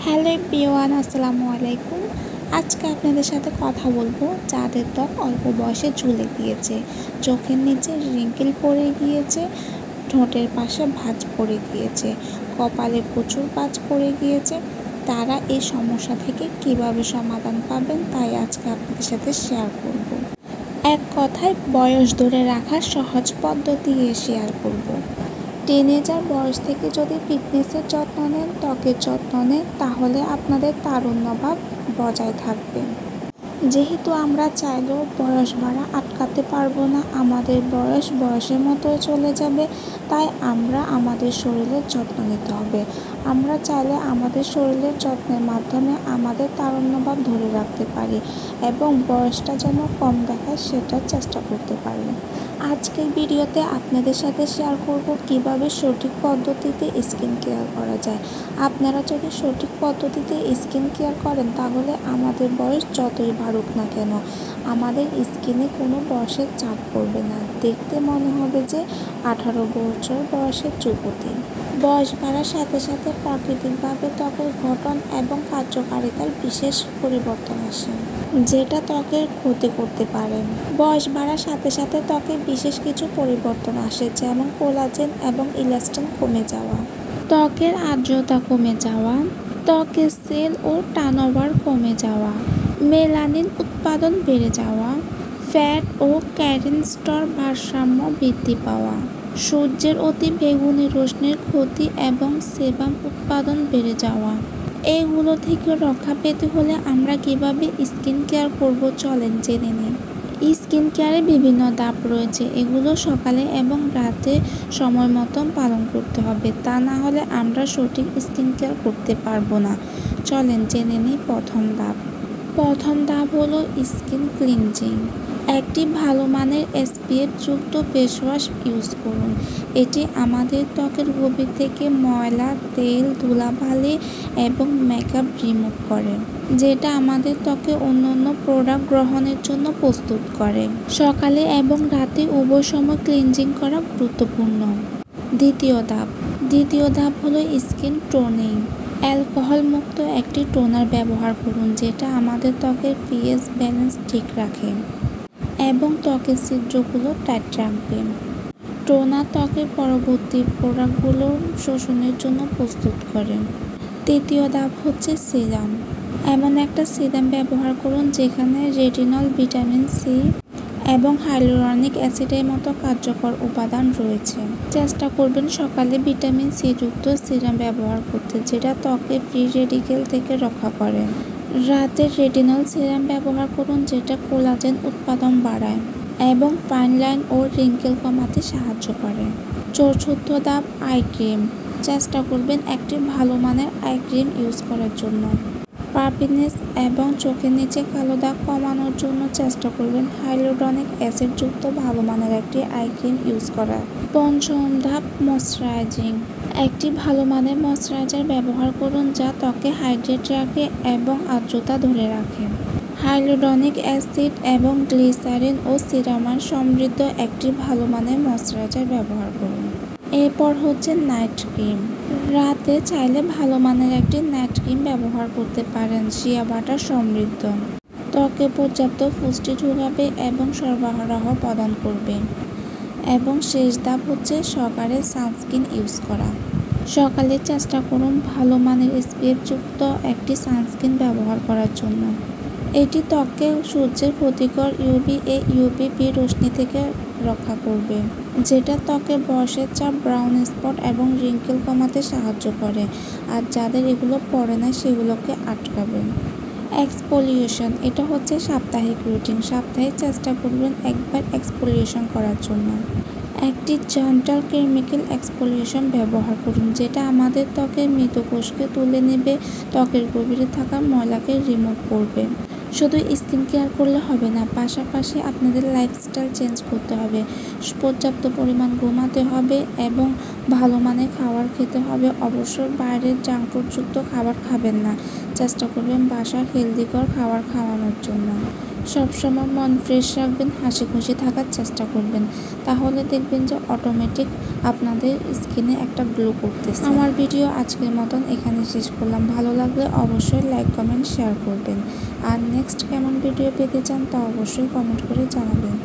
Hello everyone, আসসালামু আলাইকুম। আজকে আপনাদের সাথে কথা বলবো যাদের ত্বক অল্প বয়সে ঝুলে গিয়েছে, চোখের নিচে রিঙ্কেল পড়ে গিয়েছে, ঠোঁটের পাশে ভাঁজ পড়ে গিয়েছে, কপালে প্রচুর ভাঁজ পড়ে গিয়েছে। তারা এই সমস্যা থেকে কিভাবে সমাধান পাবেন তাই আজকে আপনাদের সাথে শেয়ার করব। এক কথায় বয়স ধরে রাখার সহজ পদ্ধতি শেয়ার করব। টিনেজার বয়স থেকে যদি ফিটনেসের যত্ন নেন, ত্বকের যত্ন নেন, তাহলে আপনাদের তারুণ্যভাব বজায় থাকবে। যেহেতু আমরা চাইলেও বয়স বাড়া আটকাতে পারবো না, আমাদের বয়সের মতোই চলে যাবে, তাই আমরা আমাদের শরীরের যত্ন নিতে হবে। আমরা চাইলে আমাদের শরীরের যত্নের মাধ্যমে আমাদের তারুণ্যভাব ধরে রাখতে পারি এবং বয়সটা যেন কম দেখায় সেটার চেষ্টা করতে পারি। আজকের ভিডিওতে আপনাদের সাথে শেয়ার করব কিভাবে সঠিক পদ্ধতিতে স্কিন কেয়ার করা যায়। আপনারা যদি সঠিক পদ্ধতিতে স্কিন কেয়ার করেন তাহলে আমাদের বয়স যতই বাড়ুক না কেন আমাদের স্কিনে কোনো বয়সের চাপ পড়বে না, দেখতে মনে হবে যে 18 বছর বয়সের যুবতী। বয়স বাড়ার সাথে সাথে প্রাকৃতিকভাবে ত্বকের গঠন এবং কার্যকারিতার বিশেষ পরিবর্তন আসে, যেটা ত্বকের ক্ষতি করতে পারে। বয়স বাড়ার সাথে সাথে ত্বকে বিশেষ কিছু পরিবর্তন আসে, যেমন কোলাজেন এবং ইলাস্টিন কমে যাওয়া, ত্বকের আর্দ্রতা কমে যাওয়া, ত্বকের সেল ও টার্নওভার কমে যাওয়া, মেলানিন উৎপাদন বেড়ে যাওয়া, ফ্যাট ও ক্যারিন স্তর ভারসাম্য বৃদ্ধি পাওয়া, সূর্যের অতি বেগুনি রশ্মির ক্ষতি এবং সেবাম উৎপাদন বেড়ে যাওয়া। এইগুলো থেকে রক্ষা পেতে হলে আমরা কিভাবে স্কিন কেয়ার করব চলেন জেনে নিই। স্কিন কেয়ারে বিভিন্ন ধাপ রয়েছে, এগুলো সকালে এবং রাতে সময় মতো পালন করতে হবে, তা না হলে আমরা সঠিক স্কিন কেয়ার করতে পারবো না। চলেন জেনে নিই প্রথম ধাপ হলো স্কিন ক্লিনজিং। একটি ভালো মানের SPF যুক্ত ফেস ওয়াশ ইউজ করুন। এটি আমাদের ত্বকের গভীর থেকে ময়লা, তেল, ধুলাবালি এবং মেকআপ রিমুভ করে, যেটা আমাদের ত্বকে অন্য প্রোডাক্ট গ্রহণের জন্য প্রস্তুত করে। সকালে এবং রাতে উভয় সময় ক্লিনজিং করা গুরুত্বপূর্ণ। দ্বিতীয় ধাপ হলো স্কিন টোনিং। অ্যালকোহল মুক্ত একটি টোনার ব্যবহার করুন, যেটা আমাদের ত্বকের pH ব্যালেন্স ঠিক রাখে এবং ত্বকের ছিদ্রগুলো টাইট রাখবে। টোনার ত্বকের পরবর্তী প্রোডাক্টগুলো শোষণের জন্য প্রস্তুত করে। তৃতীয় ধাপ হচ্ছে সিরাম। এমন একটা সিরাম ব্যবহার করুন যেখানে রেটিনল, ভিটামিন সি এবং হাইলুরনিক অ্যাসিডের মতো কার্যকর উপাদান রয়েছে। চেষ্টা করবেন সকালে ভিটামিন সি যুক্ত সিরাম ব্যবহার করতে, যেটা ত্বকে ফ্রি রেডিকেল থেকে রক্ষা করে। রাতে রেটিনল সিরাম ব্যবহার করুন, যেটা কোলাজেন উৎপাদন বাড়ায় এবং ফাইন লাইন ও রিঙ্কেল কমাতে সাহায্য করে। চতুর্থ ধাপ আই ক্রিম। চেষ্টা করবেন একটি ভালো মানের আই ক্রিম ইউজ করার জন্য। পাফিনেস এবং চোখের নিচে কালো দাগ কমানোর জন্য চেষ্টা করবেন হাইলুরনিক অ্যাসিড যুক্ত ভালো মানের একটি আই ক্রিম ইউজ করা। পঞ্চম ধাপ ময়শ্চারাইজিং। একটি ভালো মানের ময়শ্চারাইজার ব্যবহার করুন যা ত্বকে হাইড্রেট রাখে এবং আর্দ্রতা ধরে রাখে। হাইলুরনিক অ্যাসিড এবং গ্লিসারিন ও সিরামাইড সমৃদ্ধ একটি ভালো মানের ময়শ্চারাইজার ব্যবহার করুন। এরপর হচ্ছে নাইট ক্রিম। রাতে চাইলে ভালো মানের একটি নাইট ক্রিম ব্যবহার করতে পারেন, শিয়া বাটার সমৃদ্ধ, ত্বকে পর্যাপ্ত পুষ্টি যোগাবে এবং সরবরাহ প্রদান করবে। এবং শেষ ধাপ হচ্ছে সকালে সানস্ক্রিন ইউজ করা। সকালে চেষ্টা করুন ভালো মানের SPF যুক্ত একটি সানস্ক্রিন ব্যবহার করার জন্য। এটি ত্বককে সূর্যের ক্ষতিকর UVA/UVB রশ্মি থেকে রক্ষা করবে, যেটা ত্বকের বয়সের চাপ, ব্রাউন স্পট এবং রিঙ্কেল কমাতে সাহায্য করে, আর যাদের এগুলো পড়ে না সেগুলোকে আটকাবে। এক্সফোলিয়েশন। এটা হচ্ছে সাপ্তাহিক রুটিন। সপ্তাহে চেষ্টা করবেন একবার এক্সফোলিয়েশন করার জন্য। একটি জেন্টাল কেমিক্যাল এক্সফোলিয়েশন ব্যবহার করুন, যেটা আমাদের ত্বকের মৃত কোষকে তুলে নেবে, ত্বকের গভীরে থাকা ময়লাকে রিমুভ করবে। শুধু স্কিন কেয়ার করলে হবে না, পাশাপাশি আপনাদের লাইফস্টাইল চেঞ্জ করতে হবে। পর্যাপ্ত পরিমাণ ঘুমাতে হবে এবং ভালো মানের খাবার খেতে হবে। অবশ্যই বাইরের জাঙ্ক ফুডযুক্ত খাবার খাবেন না, চেষ্টা করবেন বাসার হেলদিকর খাবার খাওয়ানোর জন্য। সবসময় মন ফ্রেশ রাখবেন, হাসি খুশি থাকার চেষ্টা করবেন, তাহলে দেখবেন যে অটোমেটিক আপনাদের স্কিনে একটা গ্লো করতেছে। আমার ভিডিও আজকের মতন এখানে শেষ করলাম। ভালো লাগলে অবশ্যই লাইক কমেন্ট শেয়ার করবেন, আর নেক্সট কেমন ভিডিও পেতে চান তা অবশ্যই কমেন্ট করে জানাবেন।